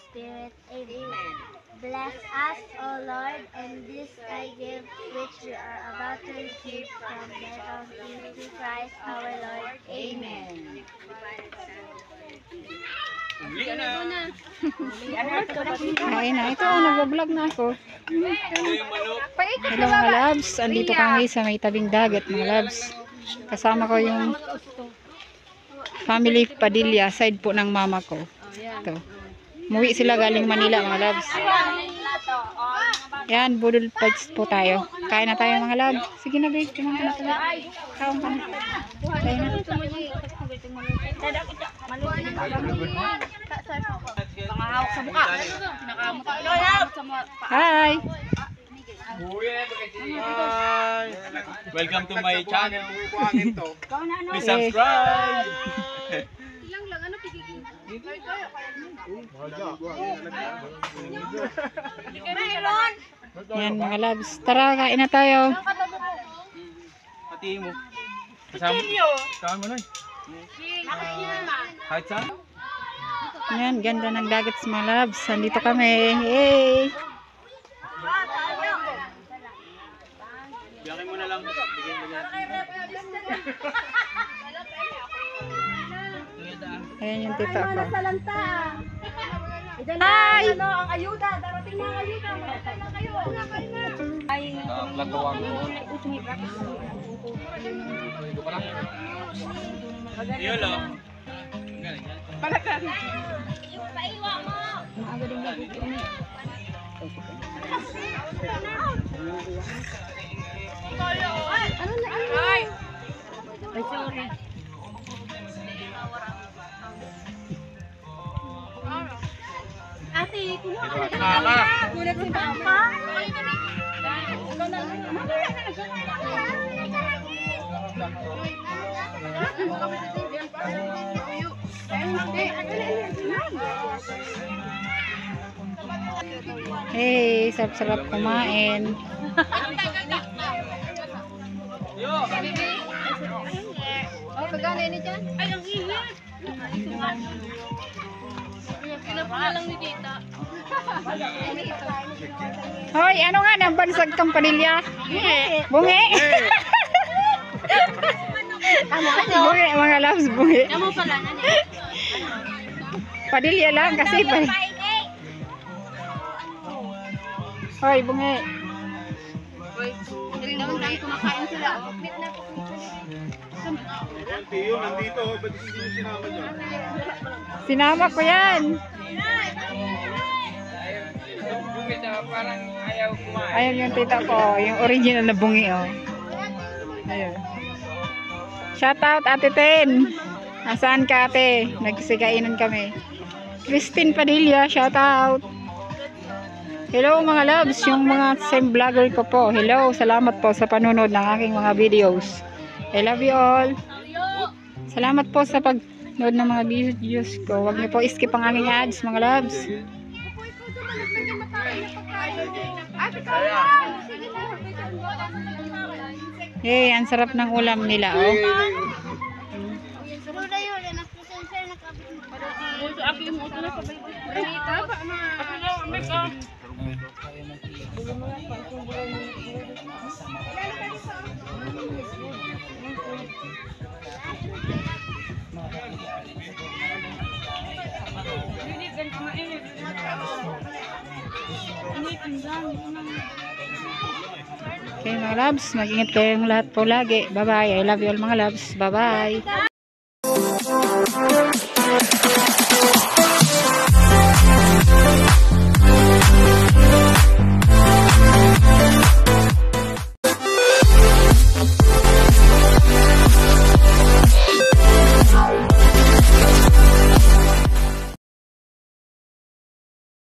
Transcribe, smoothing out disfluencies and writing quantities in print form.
Spirit. Amen. Bless us, O Lord, and this thy gift which we are about to receive from thy bounty through Christ our Lord. Amen. Kain na. Ito, nag-vlog na ako. Hello mga loves. Andito kami sa may tabing dagat mga loves. Kasama ko yung family Padilla, side po ng mama ko. Ito. Muwi sila galing Manila mga loves. Yan, budol fights po tayo. Kain na tayo mga loves. Sige na babe, kumang ka na tayo. Kaon ka na. Kain na. Hi! Hi! Welcome to my channel. Please subscribe. Yan mga loves. Tara, kain na tayo. Pati mo. Kasama mo na. Kahit saan? Yan, ganda ng dagat mga loves. Andito kami. Hey! Biyakin mo na lang. Bigyan mo na. Ayan yung tita ko. Hi! Ano ang ayuda? Darating na ang ayuda. Magkakay na kayo. Ay, Plagawa ko. Yun o. Palakad. Yung paiwa mo. Maaga din ba dito ni? Ano na? Ay! Ay, sorry. Ate, kumuha ka na. Mama. Gulat si Mama. Hey, sarap-sarap kumain. Oh, kagana ini dyan? Ay, ang init. Pinapala lang ni Tita. Hoy, ano nga nang bansag kang Padilla? Bungi. Bungi, mga loves, bungi. Amo pala na niya. Padilla lang kasi. Hoy, bungi. Uy, naman dahil kumakain sila. Tiyo, nandito. Ba't hindi nyo sinama niyo? Sinama ko yan. Parang ayaw kumain. Ayun yung tita ko, yung original na bungi, oh. Ayun. Shout out Ate Ten. Nasaan ka ate? Nagsigainan kami. Christine Padilla, shout out. Hello mga loves, yung mga same vlogger ko po. Hello, salamat po sa panunod ng aking mga videos. I love you all. Salamat po sa pagnood ng mga videos ko. Huwag niyo po skip ang aking ads mga loves. Hey, ang sarap ng ulam nila, oh. Okay mga loves, mag-ingat kayong lahat po lagi. Bye bye. I love you all mga loves. Bye bye.